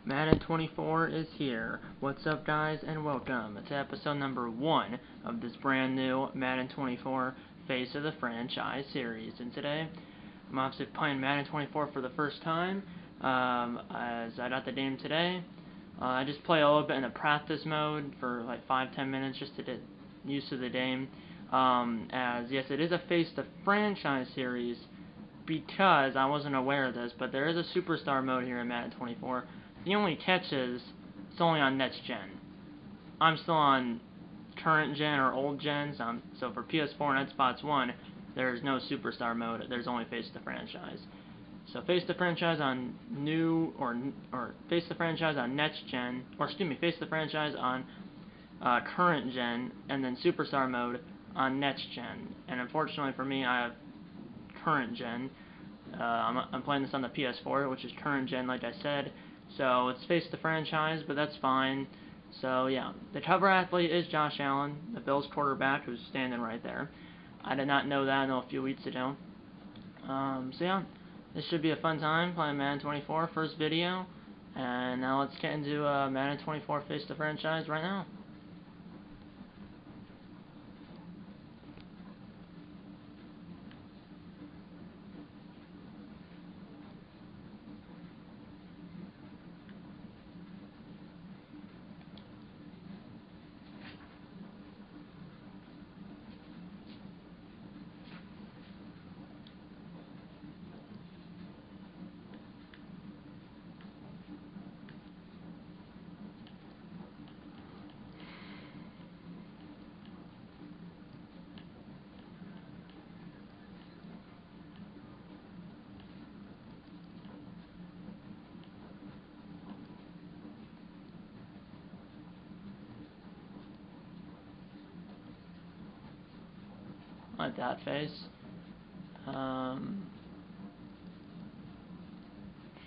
Madden 24 is here. What's up, guys, and welcome to episode number 1 of this brand new Madden 24 Face of the Franchise series. And today, I'm obviously playing Madden 24 for the first time, as I got the game today. I just play a little bit in the practice mode for like 5-10 minutes just to get used to the game. As yes, it is a Face the Franchise series, because I wasn't aware of this, but there is a superstar mode here in Madden 24. The only catch is it's only on next gen. I'm still on current gen or old gen, so for PS4 and Xbox One, there's no superstar mode. There's only Face the Franchise. So Face the Franchise on new or Face the Franchise on next gen, or excuse me, Face the Franchise on current gen, and then superstar mode on next gen. And unfortunately for me, I have current gen. I'm playing this on the PS4, which is current gen, like I said. So it's Face the Franchise, but that's fine. So yeah, the cover athlete is Josh Allen, the Bills quarterback, who's standing right there. I did not know that until a few weeks ago. So yeah, this should be a fun time playing Madden 24, first video. And now let's get into Madden 24 Face the Franchise right now. Like that face.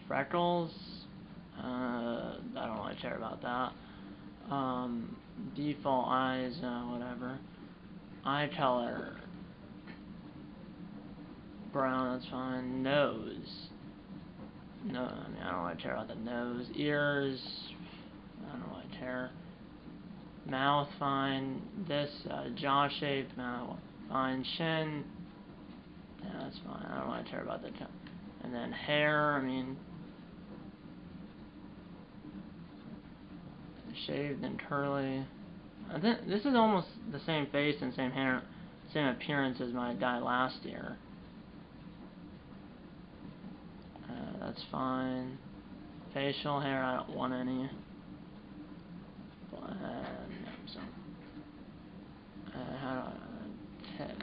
Freckles. I don't really care about that. Default eyes, whatever. Eye color. Brown, that's fine. Nose. No, I mean, I don't really care about the nose. Ears. I don't really care. Mouth, fine. This, jaw shape, fine. Chin. Yeah, that's fine. I don't really care about the top. And then hair, I mean, shaved and curly. I think this is almost the same face and same hair, same appearance as my guy last year. That's fine. Facial hair, I don't want any. How do I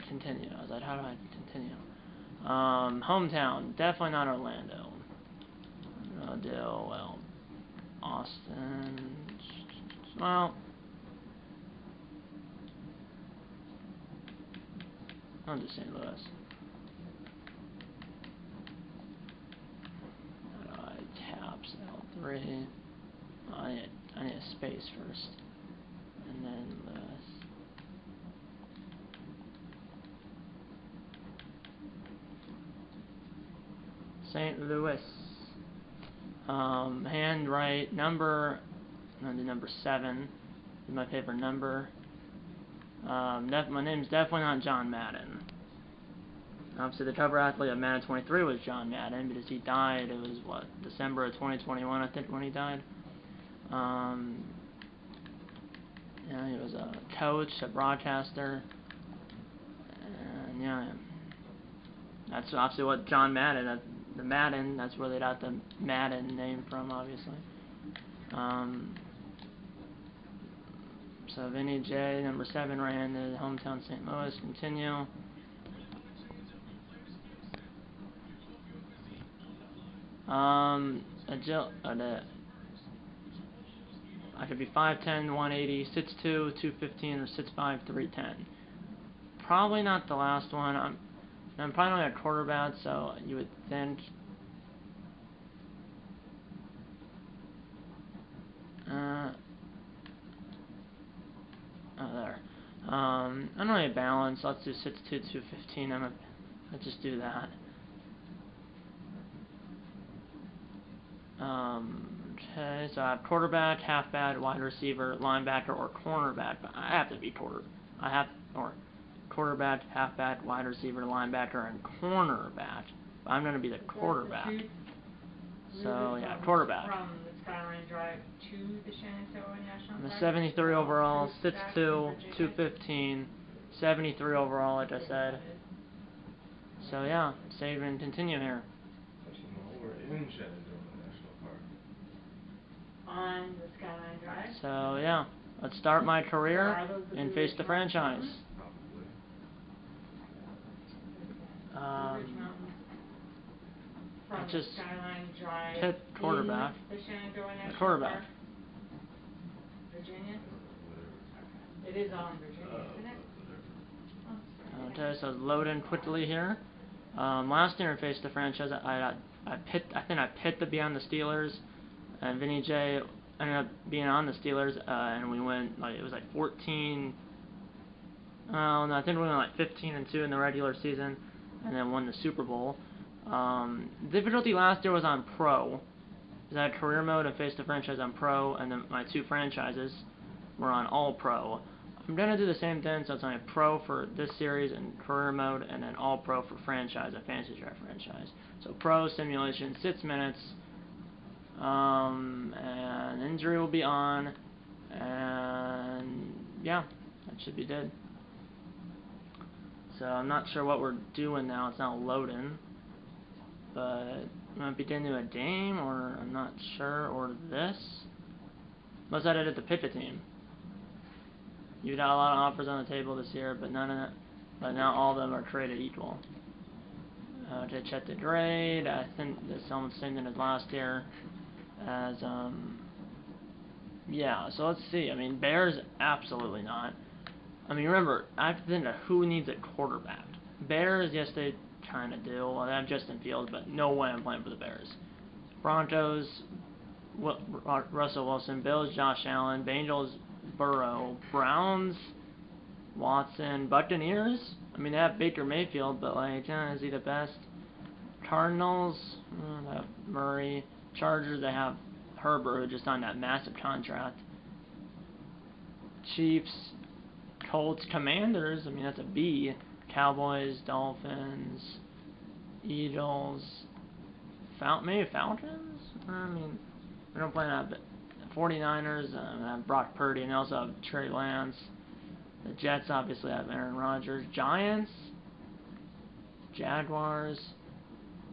continue? I was like, how do I continue? Hometown, definitely not Orlando. I'll do, well, Austin. Well, I'll do St. Louis. Taps L3. Oh, I need a space first, and then Louis. St. Louis. Hand right number. I'm gonna do number 7. Is my favorite number. My name's definitely not John Madden. Obviously, the cover athlete of Madden 23 was John Madden, because he died. It was what, December of 2021, I think, when he died. Yeah, he was a coach, a broadcaster, and yeah, that's obviously what John Madden. The Madden, that's where they got the Madden name from, obviously. So Vinny J, number 7, ran to hometown St. Louis. Continue. I could be 5'10", 180, 6'2", 215, or 6'5", 310. Probably not the last one. I'm probably not a quarterback, so you would think. Oh, there. I don't really balance. Let's do 6'2", 215. Let's just do that. Okay, so I have quarterback, halfback, wide receiver, linebacker, or cornerback. But I have to be quarterback, halfback, wide receiver, linebacker, and cornerback. But I'm going to be the quarterback. So, yeah, quarterback. From the Skyline Drive to the Shenandoah National Park. I'm a 73 overall, 6'2", 215, 73 overall, like I said. So, yeah, save and continue here. We're in Shenandoah National Park. On the Skyline Drive. So, yeah, let's start my career and face the franchise. From just Skyline Drive hit quarterback. The Shenandoah National Quarterback. Park. Virginia? It is all in Virginia, isn't it? Okay, so loading quickly here. Last year I faced the franchise. I think I picked to be on the Steelers, and Vinny J ended up being on the Steelers, and we went it was 14. No, I think we went 15-2 in the regular season, and then won the Super Bowl. Difficulty last year was on Pro. I had career mode and faced the franchise on Pro, and then my two franchises were on All Pro. I'm going to do the same thing, so it's on Pro for this series and career mode, and then All Pro for franchise, a fantasy draft franchise. So Pro simulation, 6 minutes, and injury will be on, and yeah, that should be good. So I'm not sure what we're doing now, it's not loading, but we might be getting to a game, or I'm not sure, or this. Unless I did it to pick a team. You've got a lot of offers on the table this year, but not all of them are created equal. To check the grade, I think it's almost the same thing as last year. Yeah, so let's see. I mean, Bears, absolutely not. I mean, remember, I have to think of who needs a quarterback. Bears, yes, they kind of do. Well, they have Justin Fields, but no way I'm playing for the Bears. Broncos, Russell Wilson. Bills, Josh Allen. Bengals, Burrow. Browns, Watson. Buccaneers, I mean, they have Baker Mayfield, but is he the best? Cardinals, they have Murray. Chargers, they have Herbert, who just signed that massive contract. Chiefs, Colts, Commanders, I mean, that's a B. Cowboys, Dolphins, Eagles, maybe Falcons? I mean, we don't play that, but 49ers, have Brock Purdy, and they also have Trey Lance. The Jets obviously have Aaron Rodgers. Giants, Jaguars,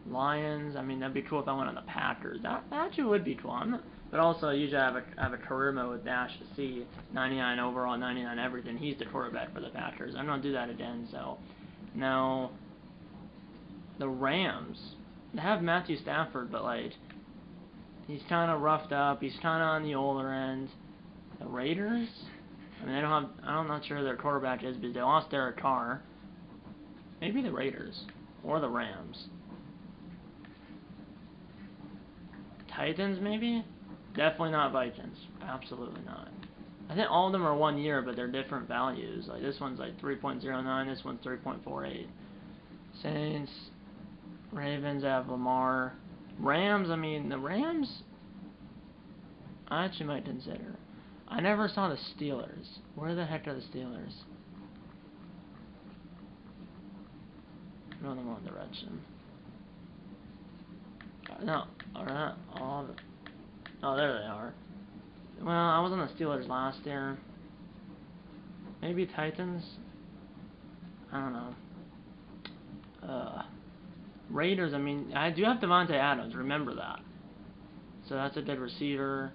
Lions. I mean, that'd be cool if I went on the Packers. That actually would be cool. But also, usually I have a career mode with Dash to see 99 overall, 99 everything. He's the quarterback for the Packers. I'm going to do that again. So, now, the Rams. They have Matthew Stafford, but, he's kind of roughed up. He's kind of on the older end. The Raiders? I mean, I'm not sure who their quarterback is, because they lost Derek Carr. Maybe the Raiders. Or the Rams. Titans, maybe? Definitely not Vikings. Absolutely not. I think all of them are 1 year, but they're different values. This one's 3.09, this one's 3.48. Saints, Ravens have Lamar. Rams, I mean, the Rams, I actually might consider. I never saw the Steelers. Where the heck are the Steelers? Go in the wrong direction. No, or not all of it. Oh, there they are. Well, I was on the Steelers last year. Maybe Titans? I don't know. Raiders, I mean, I do have Devontae Adams, remember that. So that's a good receiver.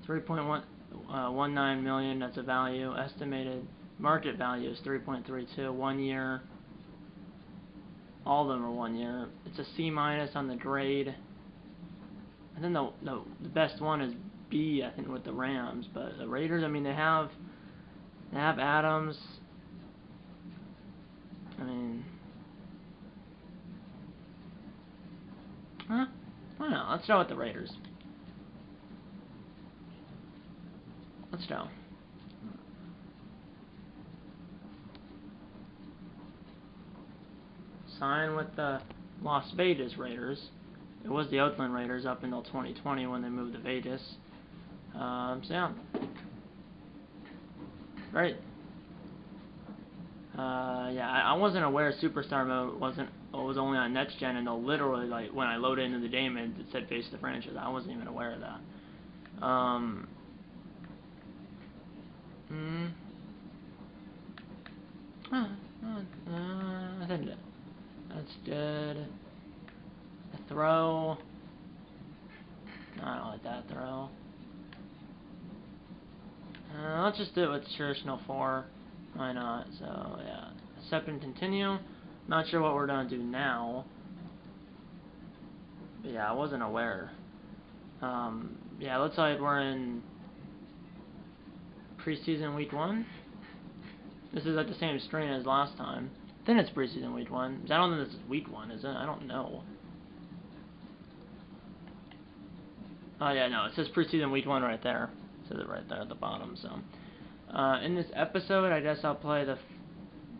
3.19 million, that's a value. Estimated market value is 3.32, 1 year. All of them are 1 year. It's a C- on the grade. I think the best one is B, I think, with the Rams. But the Raiders, I mean, they have Adams. I mean, I don't know. Let's go with the Raiders. Let's go. Sign with the Las Vegas Raiders. it was the Oakland Raiders up until 2020 when they moved to Vegas. So yeah, great. Yeah, I wasn't aware Superstar Mode was only on Next Gen until literally like when I loaded into the game and it said Face the Franchise. I wasn't even aware of that. I think that's good. A throw. No, I don't like that throw. Let's just do it with traditional 4. Why not? So, yeah. Accept and continue. Not sure what we're going to do now. But yeah, I wasn't aware. Yeah, looks like we're in preseason week 1. This is at the same screen as last time. I think it's preseason week 1. I don't think this is week 1, is it? I don't know. Oh yeah, no, it says preseason week 1 right there. It says it right there at the bottom, so. In this episode, I guess I'll play the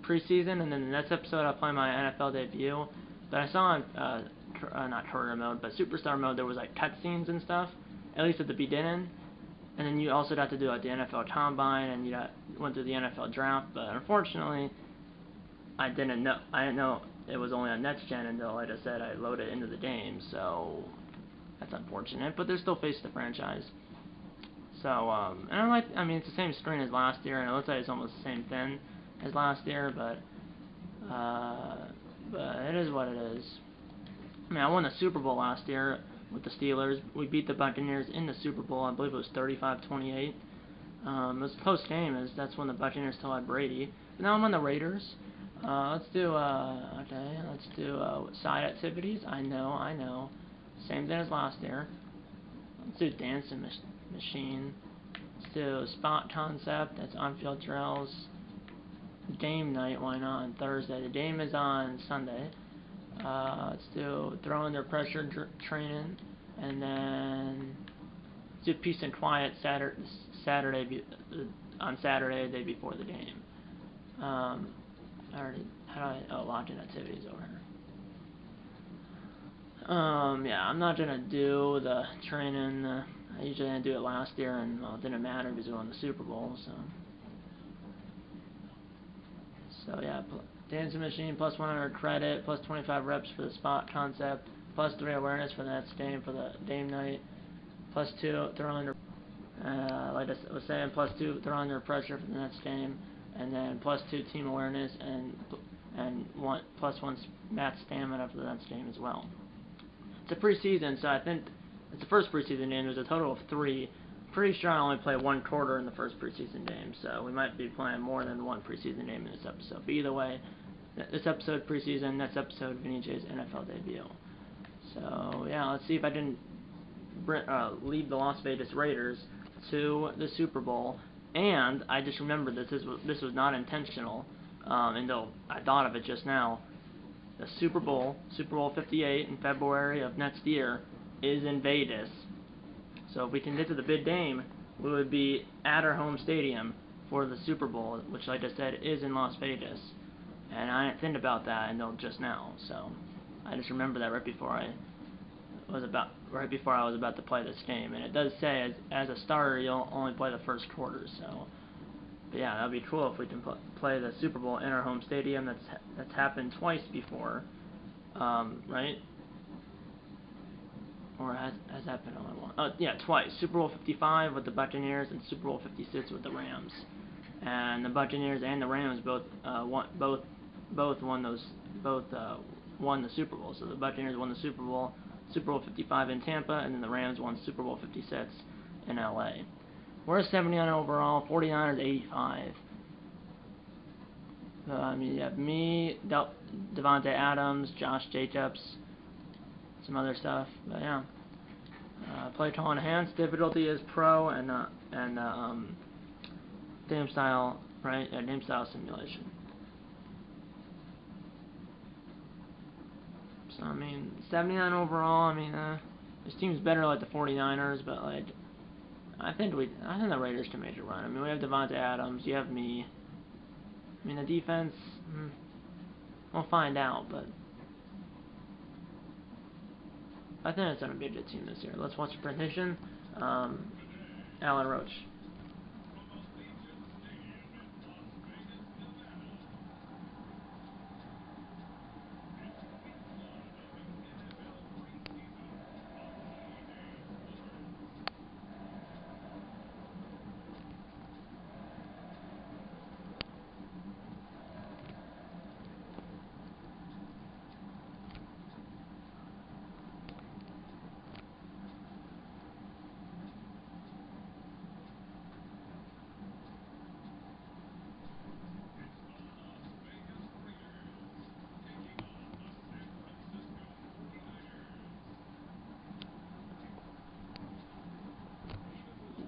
preseason, and then the next episode I'll play my NFL debut. But I saw on, not career mode, but superstar mode, there was like cutscenes and stuff, at least at the beginning. And then you also got to do like the NFL Combine, and you went through the NFL Draft. But unfortunately, I didn't know it was only on Next Gen until, like I said, I loaded into the game. So that's unfortunate. But there's still Face the Franchise. So and I mean, it's the same screen as last year, and it looks like it's almost the same thing as last year. But it is what it is. I mean, I won the Super Bowl last year with the Steelers. We beat the Buccaneers in the Super Bowl. I believe it was 35-28. It was a close game, as that's when the Buccaneers still had Brady. But now I'm on the Raiders. Let's do side activities. I know. Same thing as last year. Let's do dancing machine. Let's do spot concept. That's on-field drills. Game night. Why not on Thursday? The game is on Sunday. Let's do throw under pressure training, and then let's do peace and quiet Saturday on Saturday, the day before the game. Login activities over here. Yeah, I'm not gonna do the training. I usually didn't do it last year, and well, it didn't matter because we won the Super Bowl. So yeah. Dancing machine, plus 100 credit, plus 25 reps for the spot concept, plus 3 awareness for the next game for the game night, plus 2 throw under, like I was saying, plus 2 throw under pressure for the next game, and then plus 2 team awareness and plus 1 match stamina for the next game as well. It's a preseason, so I think it's the first preseason game. There's a total of 3. Pretty sure I only play 1 quarter in the first preseason game, so we might be playing more than 1 preseason game in this episode. But either way, this episode preseason, next episode Vinny J's NFL debut. So yeah, let's see if I can lead the Las Vegas Raiders to the Super Bowl. And I just remembered this was not intentional until I thought of it just now. The Super Bowl 58 in February of next year, is in Vegas. So if we can get to the big game, we would be at our home stadium for the Super Bowl, which, like I said, is in Las Vegas. And I didn't think about that until just now. So I just remember that right before I was about to play this game. And it does say as a starter, you'll only play the first quarter. So, but yeah, that'd be cool if we can play the Super Bowl in our home stadium. That's happened twice before, right? Or has happened only one? Oh, yeah, twice. Super Bowl 55 with the Buccaneers and Super Bowl 56 with the Rams. And the Buccaneers and the Rams both won the Super Bowl. So the Buccaneers won the Super Bowl 55 in Tampa, and then the Rams won Super Bowl 56 in LA. We're 79 overall, 49ers 85. You have me, Devontae Adams, Josh Jacobs, some other stuff, but yeah. Play call enhanced, difficulty is pro, and game style, right? Yeah, game style simulation. So I mean, 79 overall. I mean, this team's better like the 49ers, but like, I think the Raiders can make a run. I mean, we have Devontae Adams, you have me. I mean, the defense, we'll find out, but I think it's going to be a good team this year. Let's watch the presentation. Alan Roach.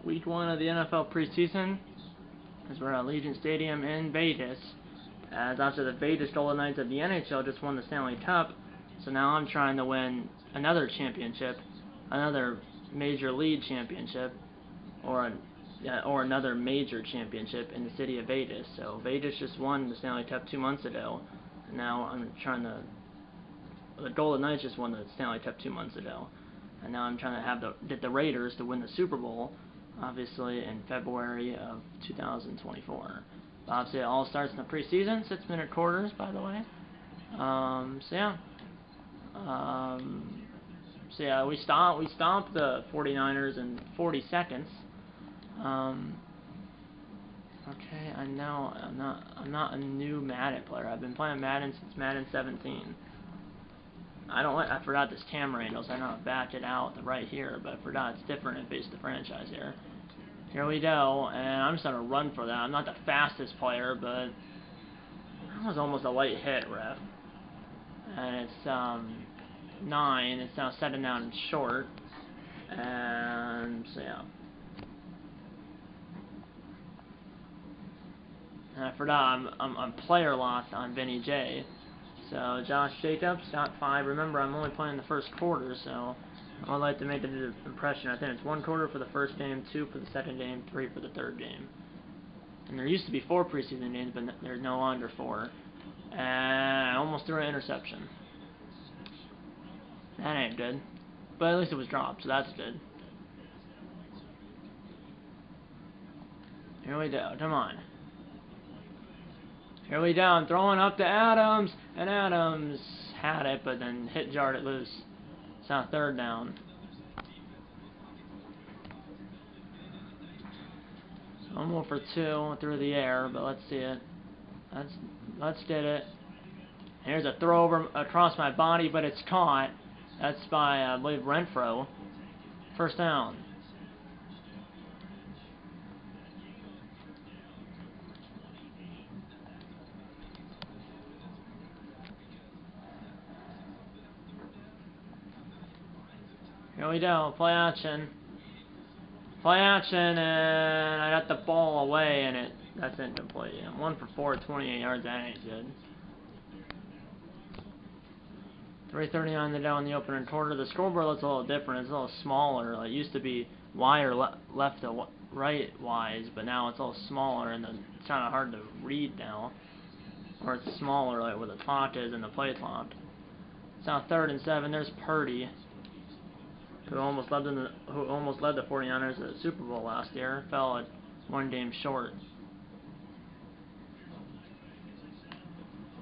Week 1 of the NFL preseason, as we're at Allegiant Stadium in Vegas. As after the Vegas Golden Knights of the NHL just won the Stanley Cup, so now I'm trying to win another championship, another major league championship, or another major championship in the city of Vegas. So Vegas just won the Stanley Cup 2 months ago, and now I'm trying to. The Golden Knights just won the Stanley Cup 2 months ago, and now I'm trying to get the Raiders to win the Super Bowl, obviously in February of 2024. But obviously, it all starts in the preseason, 6-minute quarters, by the way. We stomped the 49ers in 40 seconds. Okay, I know I'm not a new Madden player. I've been playing Madden since Madden 17. I forgot this camera angles. I know I backed it out right here, but I forgot it's different in Face the Franchise here. Here we go, and I'm just gonna run for that. I'm not the fastest player, but that was almost a late hit, ref. And it's 9. It's now 7 down and short, and so yeah. And I forgot I'm player locked on Vinny J. So Josh Jacobs got 5. Remember, I'm only playing the first quarter, so I'd like to make the impression. I think it's 1 quarter for the first game, 2 for the second game, 3 for the third game. And there used to be 4 preseason games, but there's no longer 4. And I almost threw an interception. That ain't good. But at least it was dropped, so that's good. Here we go. Come on. Here we go. I'm throwing up to Adams, and Adams had it, but then jarred it loose. It's now 3rd down. So 1 more for 2 through the air, but let's see it. Let's get it. Here's a throw over across my body, but it's caught. That's by, I believe, Renfro. 1st down. Here we go, play action. Play action, and I got the ball away, and that's incomplete. 1 for 4, 28 yards, that ain't good. 3:39 to go in the opening quarter. The scoreboard looks a little different. It's a little smaller. It used to be wide or left to right wise, but now it's a little smaller, and it's kind of hard to read now. Or it's smaller, like where the clock is and the play clock. It's now 3rd and 7. There's Purdy, who almost led the 49ers to the Super Bowl last year. Fell at 1 game short.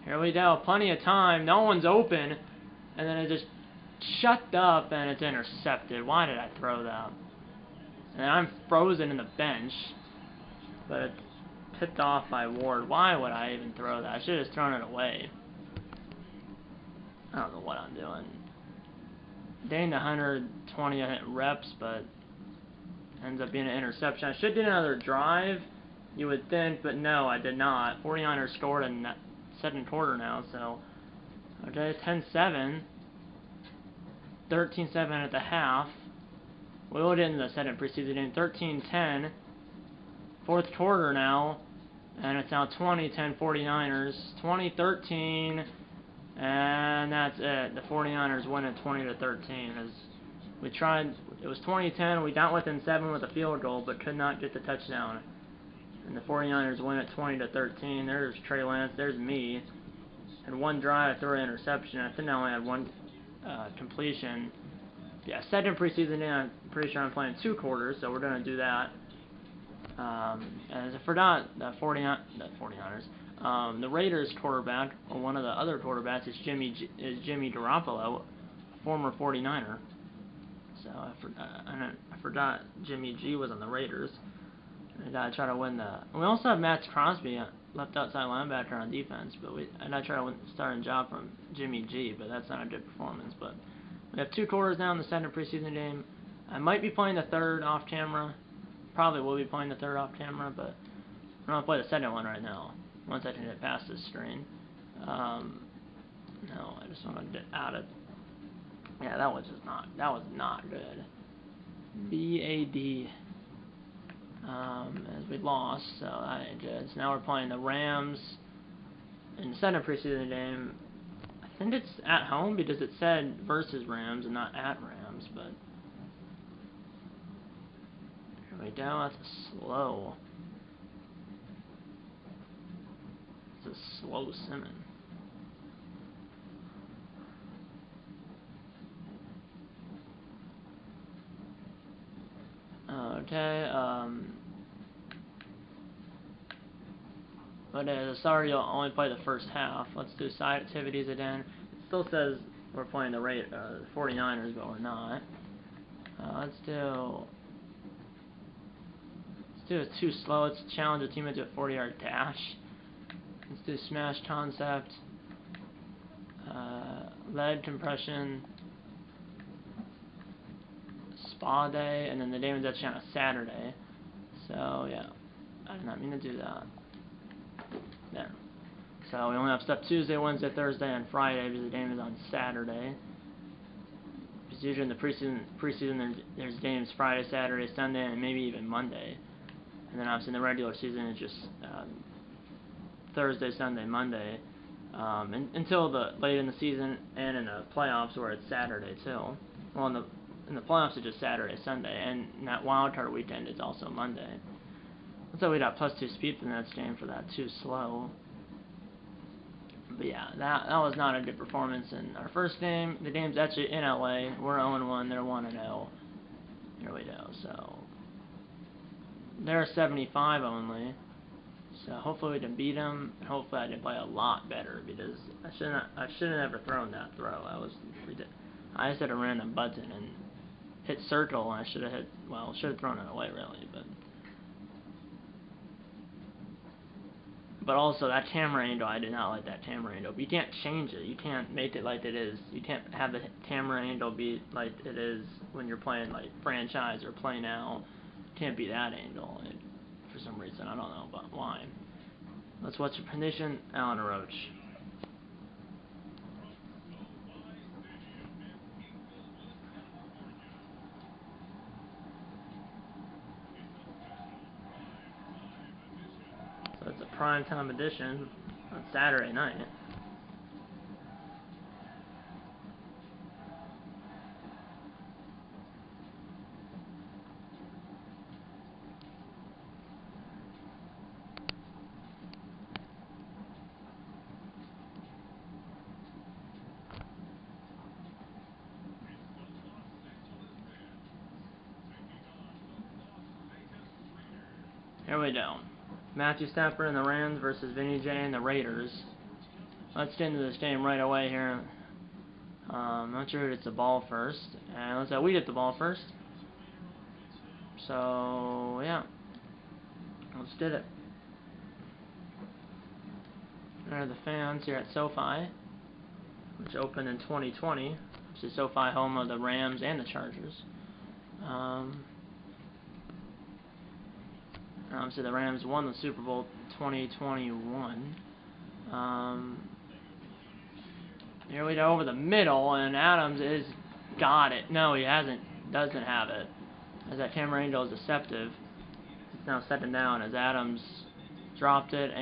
Here we go. Plenty of time. No one's open. And then it just shut up, and it's intercepted. Why did I throw that? And I'm frozen in the bench. But it's tipped off by Ward. Why would I even throw that? I should have just thrown it away. I don't know what I'm doing. Gained 120 reps, but ends up being an interception. I should get another drive, you would think, but no, I did not. 49ers scored in that 2nd quarter now, so okay, 10-7, 13-7 at the half. We will get into the 2nd preseason game. 13-10, 4th quarter now, and it's now 20-10 49ers, 20-13. And that's it. The 49ers win at 20-13. As we tried, it was 20-10. We got within 7 with a field goal, but could not get the touchdown. And the 49ers win at 20-13. There's Trey Lance. There's me. And 1 drive, I threw an interception. I think I only had 1 completion. Yeah, second preseason game, I'm pretty sure I'm playing 2 quarters, so we're going to do that. As I forgot, the 49ers, the Raiders quarterback, or one of the other quarterbacks, is Jimmy Garoppolo, former 49er. So I forgot Jimmy G was on the Raiders. I gotta try to win the. We also have Max Crosby, left outside linebacker on defense, but I gotta try to win the starting job from Jimmy G, but that's not a good performance. But we have 2 quarters now in the second preseason game. I might be playing the third off camera. Probably will be playing the third off camera, but I'm gonna play the second one right now. Once I can get past this screen. No, I just want to get out of. Yeah, that was not good. BAD. As we lost, so that ain't good. So now we're playing the Rams in the second preseason game. I think it's at home because it said versus Rams and not at Rams, but here we go. That's a slow. It's a slow Simmons. Okay, but sorry, you'll only play the first half. Let's do side activities again. It still says we're playing the 49ers, but we're not. Let's do it too slow. Let's challenge a teammate to a 40-yard dash. Let's do smash concept, lead compression, spa day, and then the game is actually on a Saturday. So yeah, I did not mean to do that. There. So we only have stuff Tuesday, Wednesday, Thursday, and Friday because the game is on Saturday. Because usually in the preseason there's games Friday, Saturday, Sunday, and maybe even Monday. And then obviously in the regular season it's just Thursday, Sunday, Monday, until the late in the season and in the playoffs where it's Saturday too. Well, in the playoffs it's just Saturday, Sunday, and that wild card weekend is also Monday. So we got +2 speed for the next game for that too slow. But yeah, that was not a good performance in our first game. The game's actually in LA. We're 0-1, they're 1-0. Here we go. So they're 75 only. So hopefully we can beat them. And hopefully I can play a lot better because I shouldn't have ever thrown that throw. That was ridiculous. I just hit a random button and hit circle, and I should have thrown it away really, But also, that camera angle, I did not like that camera angle. But you can't change it. You can't make it like it is. You can't have the camera angle be like it is when you're playing like franchise or play now. It can't be that angle for some reason. I don't know but why. Let's watch the condition. Alan Roach. So it's a primetime edition on Saturday night. Here we go. Matthew Stafford and the Rams versus Vinny J and the Raiders. Let's get into this game right away here. Not sure who gets the ball first. And let's say we get the ball first. So, yeah. Let's get it. There are the fans here at SoFi, which opened in 2020. Which is SoFi, home of the Rams and the Chargers. Obviously, the Rams won the Super Bowl 2021. Here we go over the middle, and Adams is got it. No, he hasn't. Doesn't have it. As that camera angle is deceptive. It's now second down as Adams dropped it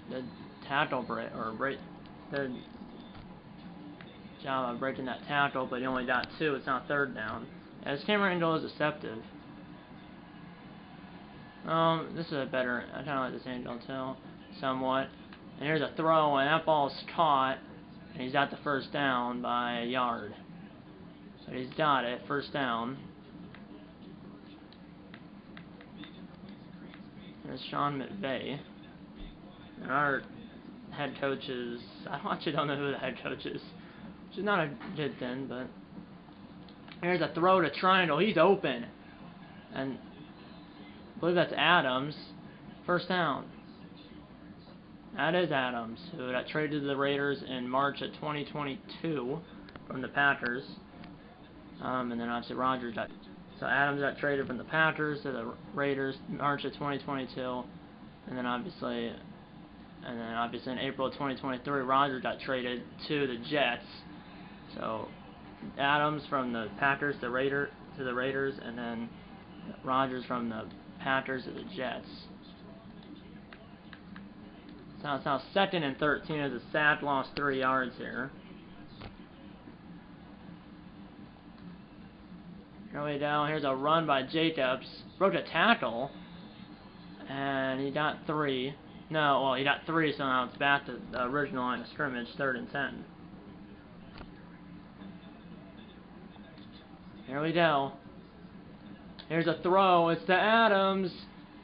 did tackle break or break the job of breaking that tackle, but he only got 2. It's now third down. As camera angle is deceptive. This is a better. I kind of like this angle too, somewhat. And here's a throw, and that ball's caught, and he's got the first down by a yard. But he's got it, first down. There's Sean McVay. And our head coach is, I actually don't know who the head coach is, which is not a good thing, but here's a throw to Triangle. He's open. And I believe that's Adams. First down. That is Adams, who got traded to the Raiders in March of 2022 from the Packers. And then obviously Rodgers got... So Adams got traded from the Packers to the Raiders in March of 2022. And then obviously in April of 2023, Rodgers got traded to the Jets. So Adams from the Packers to the Raiders, and then Rodgers from the Packers to the Jets. So it's now 2nd and 13 as a sack, lost 3 yards here. Here we go. Here's a run by Jacobs. Broke a tackle, and he got 3. No, well, he got 3, so now it's back to the original line of scrimmage, 3rd and 10. Here we go. Here's a throw. It's to Adams,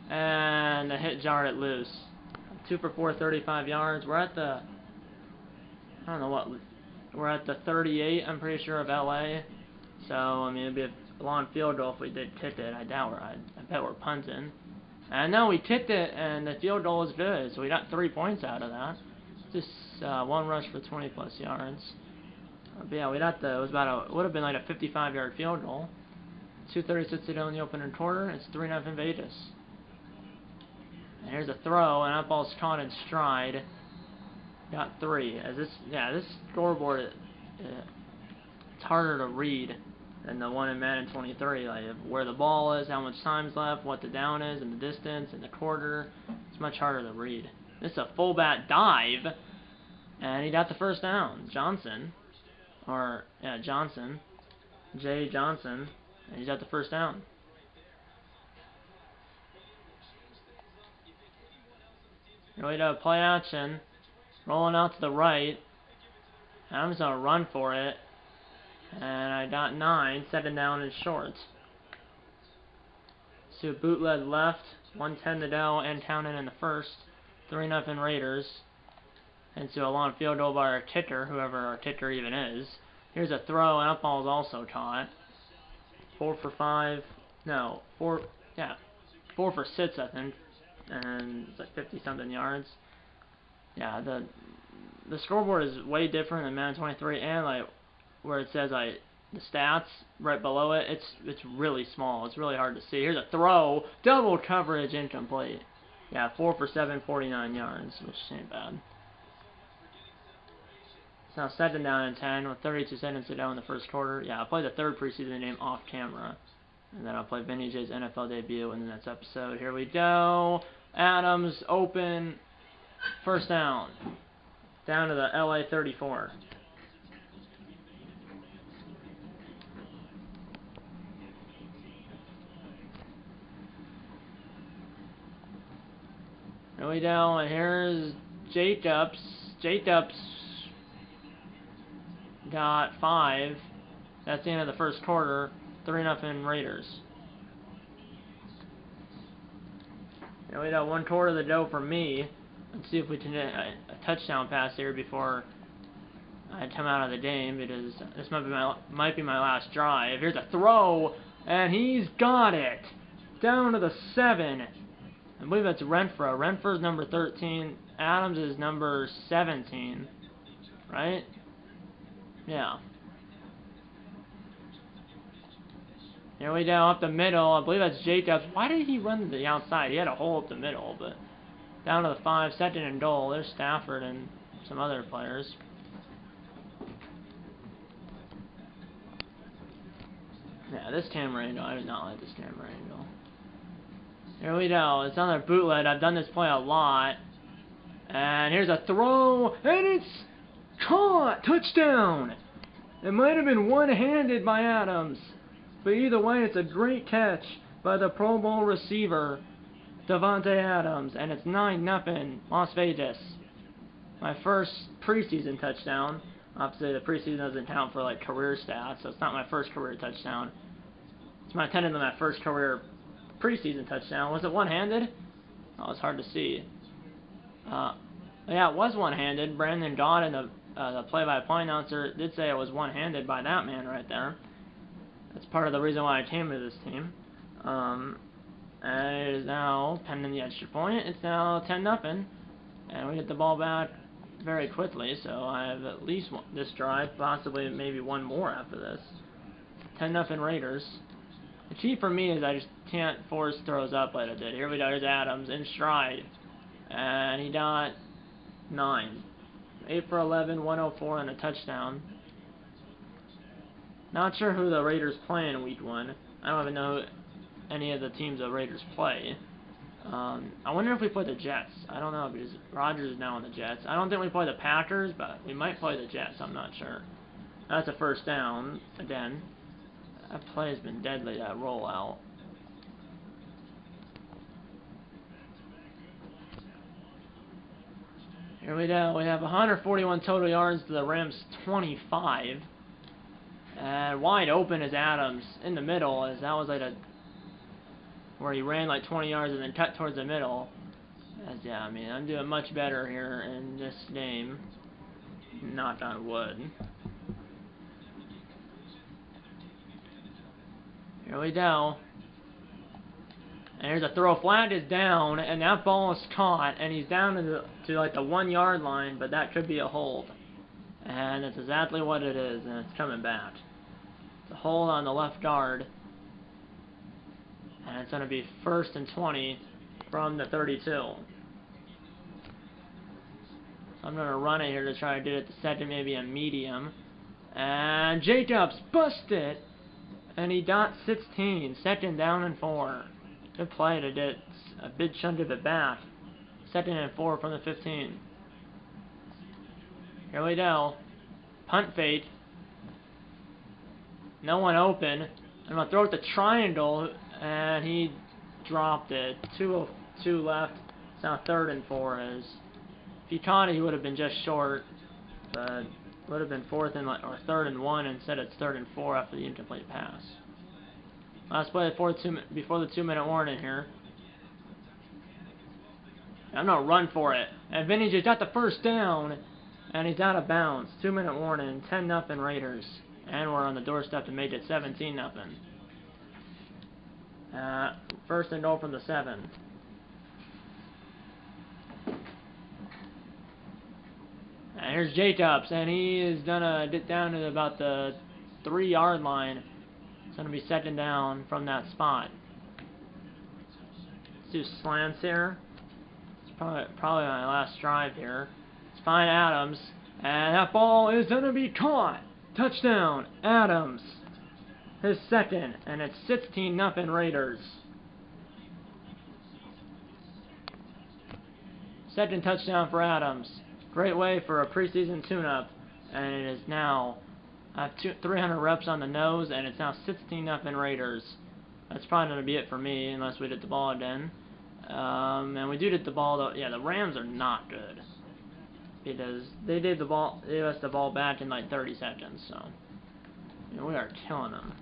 and the hit jarred it loose. 2 for 4, 35 yards. We're at the, I don't know what, we're at the 38, I'm pretty sure, of LA. So, I mean, it'd be a long field goal if we did kick it. I bet we're punting. And no, we kicked it, and the field goal was good, so we got 3 points out of that. Just 1 rush for 20 plus yards. But yeah, we got the, it would have been like a 55-yard field goal. 2:36 to go in the opening quarter. It's 3-0 Vegas. And here's a throw, and that ball's caught in stride. Got 3. As this scoreboard, it's harder to read than the one in Madden 23. Like where the ball is, how much time's left, what the down is, and the distance, and the quarter. It's much harder to read. This is a fullback dive, and he got the first down. Johnson, Jay Johnson, and he's got the first down. Here we go, play action. Rolling out to the right. I'm just going to run for it. And I got 9, 2nd down and short. So bootleg left, 1:10 to go, and counting in the first. 3-0 Raiders. And so a long field goal by our kicker, whoever our kicker even is. Here's a throw, and that ball is also caught. 4 for 6, I think. And it's like 50-something yards. Yeah, the scoreboard is way different than Madden 23, and like where it says like the stats right below it, it's really small. It's really hard to see. Here's a throw, double coverage, incomplete. Yeah, 4 for 7, 49 yards, which ain't bad. It's now 2nd down and 10 with 32 seconds to go in the first quarter. Yeah, I'll play the 3rd preseason game off camera. And then I'll play Vinny J's NFL debut in the next episode. Here we go. Adams open. First down. Down to the LA 34. Here we go. And here's Jacobs. Jacobs got 5. That's the end of the first quarter. 3-0 Raiders. Now we got 1 quarter to go for me. Let's see if we can get a touchdown pass here before I come out of the game, because this might be my last drive. Here's a throw, and he's got it down to the 7. I believe that's Renfro. Renfro's number 13. Adams is number 17, right? Yeah. Here we go, up the middle. I believe that's Jacobs. Why did he run to the outside? He had a hole up the middle, but down to the 5, 2nd and goal. There's Stafford and some other players. Yeah, this camera angle, I do not like this camera angle. Here we go. It's another bootleg. I've done this play a lot. And here's a throw, and it's caught! Touchdown! It might have been one-handed by Adams. But either way, it's a great catch by the Pro Bowl receiver, Davante Adams, and it's 9-0 Las Vegas. my first preseason touchdown. Obviously, the preseason doesn't count for like career stats, so it's not my first career touchdown. It's my technically my first career preseason touchdown. Was it one-handed? Oh, it's hard to see. Yeah, it was one-handed. Brandon Dodd, the play-by-play announcer, did say it was one-handed by that man right there. That's part of the reason why I came to this team. And it is now, pending the extra point, it's now 10-0. And we get the ball back very quickly, so I have at least this drive, possibly maybe one more after this. 10-0 Raiders. The key for me is I just can't force throws up like I did. Here we go, here's Adams in stride. And he got 9. 8 for 11, 104 and a touchdown. Not sure who the Raiders play in week 1. I don't even know any of the teams the Raiders play. I wonder if we play the Jets. I don't know because Rodgers is now on the Jets. I don't think we play the Packers, but we might play the Jets. I'm not sure. That's a first down again. That play has been deadly, that rollout. Here we go. We have 141 total yards to the Rams 25. And wide open is Adams in the middle, as that was like where he ran like 20 yards and then cut towards the middle. As yeah, I mean, I'm doing much better here in this game. Knock on wood. Here we go. And here's a throw. Flag is down, and that ball is caught, and he's down to like the 1 yard line, but that could be a hold. And it's exactly what it is, and it's coming back. It's a hold on the left guard. And it's going to be 1st and 20 from the 32. So I'm going to run it here to try to get it to second, maybe a medium. And Jacobs busted. And he got 16. 2nd down and 4. Good play to get a big chunk of it back. 2nd and 4 from the 15. Here we go. Punt fake. No one open. I'm going to throw it to triangle. And he dropped it. 2:02 left. It's now 3rd and 4. If he caught it, he would have been just short. But would have been 4th and or 3rd and 1. Instead, it's 3rd and 4 after the incomplete pass. Last play before the 2-minute warning here. I'm gonna run for it. And Vinny just got the first down, and he's out of bounds. 2-minute warning. 10-0 Raiders, and we're on the doorstep to make it 17-0. 1st and goal from the 7. And here's Jacobs, and he is gonna get down to about the 3 yard line. It's gonna be 2nd down from that spot. Let's do slants here. It's probably my last drive here. Let's find Adams, and that ball is gonna be caught. Touchdown, Adams. His 2nd, and it's 16-0 Raiders. 2nd touchdown for Adams. Great way for a preseason tune-up, and it is now 300 reps on the nose, and it's now 16-0 Raiders. That's probably going to be it for me, unless we get the ball again. And we do get the ball, though. Yeah, the Rams are not good, because they gave us the ball back in like 30 seconds, so you know, we are killing them.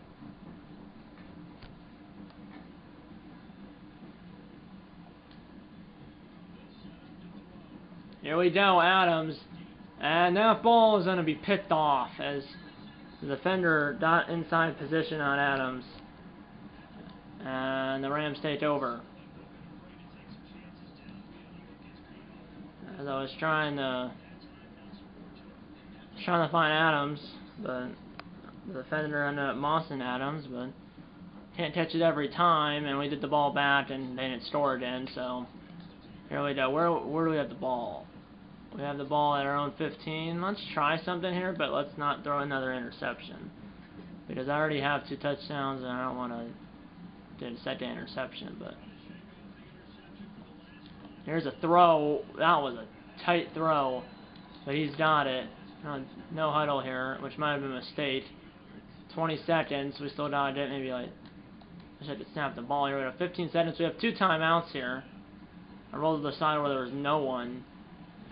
Here we go, Adams. And that ball is going to be picked off as the defender got inside position on Adams. And the Rams take over. As I was trying to find Adams, but the defender ended up mossing Adams, but can't catch it every time, and we did the ball back and they didn't score again, so here we go. Where do we have the ball? We have the ball at our own 15. Let's try something here, but let's not throw another interception, because I already have 2 touchdowns and I don't want to do a second interception. But here's a throw. That was a tight throw, but he's got it. No huddle here, which might have been a mistake. 20 seconds. We still got it. Maybe like I wish I could snap the ball here. We have 15 seconds. We have 2 timeouts here. I rolled to the side where there was no one.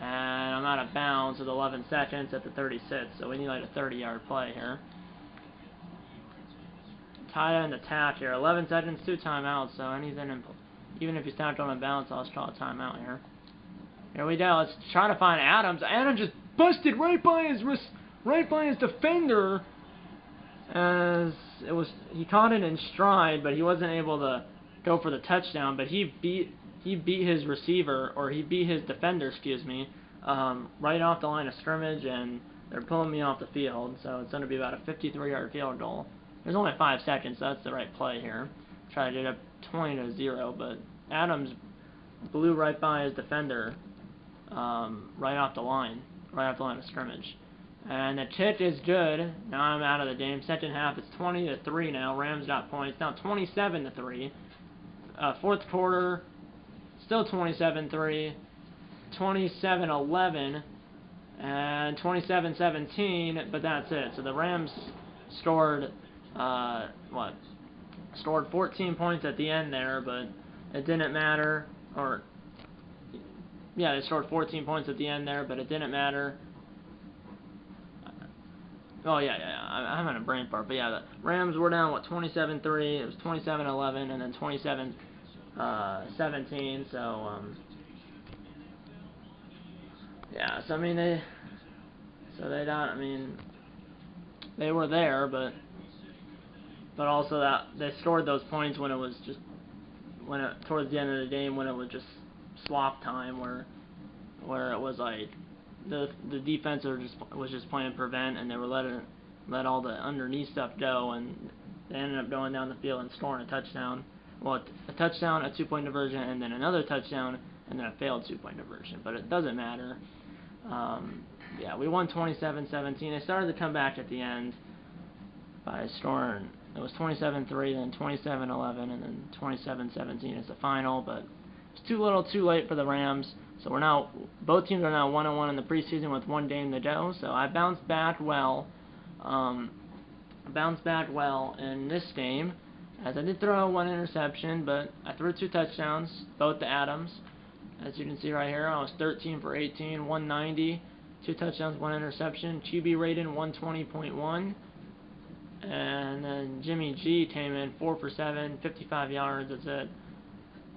And I'm out of bounds with 11 seconds at the 36, so we need like a 30-yard play here. Tight end attack here. 11 seconds, 2 timeouts, so anything, even if he's not going to bounce, I'll just call a timeout here. Here we go. Let's try to find Adams. Adams just busted right by his defender. As he caught it in stride, but he wasn't able to go for the touchdown. But he beat his receiver, or he beat his defender, excuse me, right off the line of scrimmage, and they're pulling me off the field. So it's going to be about a 53-yard field goal. There's only 5 seconds, so that's the right play here. Try to get up 20-0, but Adams blew right by his defender, right off the line of scrimmage. And the kick is good. Now I'm out of the game. Second half, it's 20-3 now. Rams got points. Now 27-3. Fourth quarter, still 27-3. 27-11. And 27-17, but that's it. So the Rams scored, scored 14 points at the end there, but it didn't matter. Yeah, they scored 14 points at the end there, but it didn't matter. Oh, yeah, I'm having a brain fart, but yeah, the Rams were down, 27-3, it was 27-11, and then 27-17, so, yeah, so, I mean, they were there, but also that, they scored those points when it was just, towards the end of the game, when it was just slop time, where it was like, the defense was just playing prevent, and they were let all the underneath stuff go, and they ended up going down the field and scoring a touchdown. Well, a touchdown, a 2-point conversion, and then another touchdown, and then a failed 2-point conversion. But it doesn't matter. Yeah, we won 27-17. They started to come back at the end by scoring. It was 27-3, then 27-11, and then 27-17 is the final. But it's too little, too late for the Rams. So both teams are now 1-1 in the preseason with 1 game to go. So I bounced back well. In this game, as I did throw 1 interception, but I threw 2 touchdowns, both to Adams. As you can see right here, I was 13 for 18, 190, 2 touchdowns, 1 interception. QB rating 120.1. And then Jimmy G came in 4 for 7, 55 yards. That's it.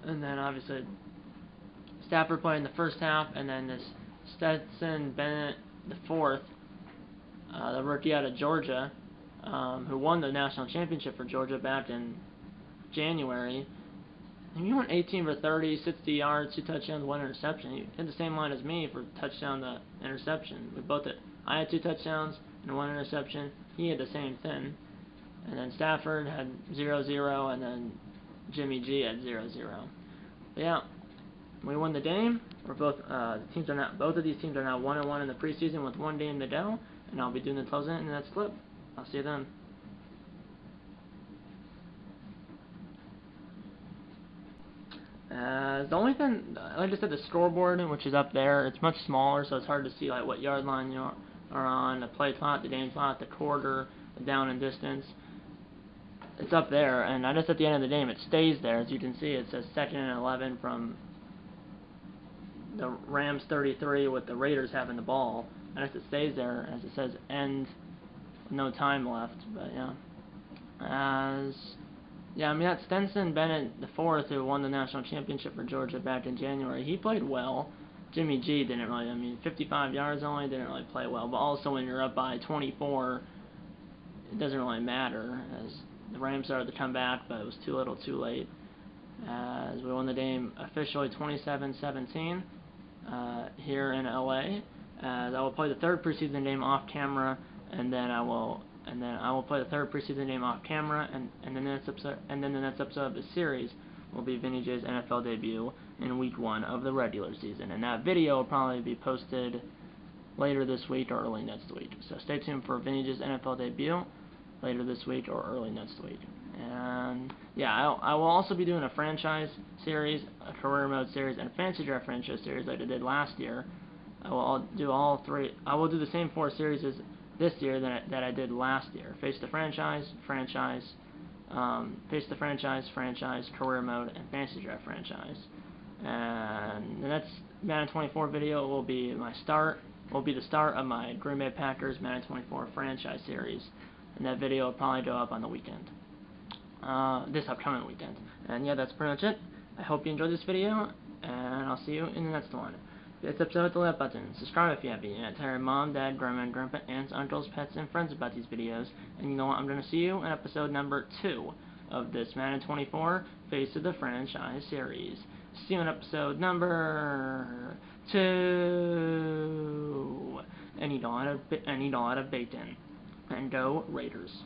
And then obviously Stafford played in the first half, and then this Stetson Bennett the fourth, the rookie out of Georgia, who won the national championship for Georgia back in January. And he went 18 for 30, 60 yards, 2 touchdowns, 1 interception. He had the same line as me for touchdown to interception. I had 2 touchdowns and 1 interception. He had the same thing. And then Stafford had 0-0, and then Jimmy G had 0-0. But yeah, we won the game. Both of these teams are now 1-1 in the preseason with 1 game to go, and I'll be doing the closing in the next clip. I'll see you then. The only thing, like I said, the scoreboard, which is up there, it's much smaller, so it's hard to see like what yard line you are on, the play clock, the game clock, the quarter, the down and distance. It's up there, and just at the end of the game, it stays there. As you can see, it says 2nd and 11 from the Rams 33 with the Raiders having the ball. And it stays there, as it says end, no time left. But yeah, that Stetson Bennett the fourth, who won the national championship for Georgia back in January, he played well. Jimmy G didn't really. 55 yards only, didn't really play well. But also when you're up by 24, it doesn't really matter, as the Rams started to come back, but it was too little, too late. As we won the game officially 27-17 here in LA. As I will play the 3rd preseason game off camera, and then I will play the 3rd preseason game off camera, and then the next episode of the series will be Vinny J's NFL debut in Week 1 of the regular season, and that video will probably be posted later this week or early next week. So stay tuned for Vinny J's NFL debut later this week or early next week. And yeah, I will also be doing a franchise series, a career mode series, and a fantasy draft franchise series like I did last year. I will do all 3. I will do the same 4 series this year that I did last year. Face the franchise, face the franchise, career mode, and fantasy draft franchise. And the next Madden 24 video will be the start of my Green Bay Packers Madden 24 franchise series, and that video will probably go up on the weekend, this upcoming weekend. And yeah, that's pretty much it. I hope you enjoyed this video, and I'll see you in the next one. This episode, hit the like button, subscribe if you haven't yet, tell your mom, dad, grandma, and grandpa, aunts, uncles, pets, and friends about these videos, and you know what, I'm going to see you in episode number 2 of this Madden 24 Face of the Franchise series. See you in episode number 2, and eat a lot of bacon, and go Raiders.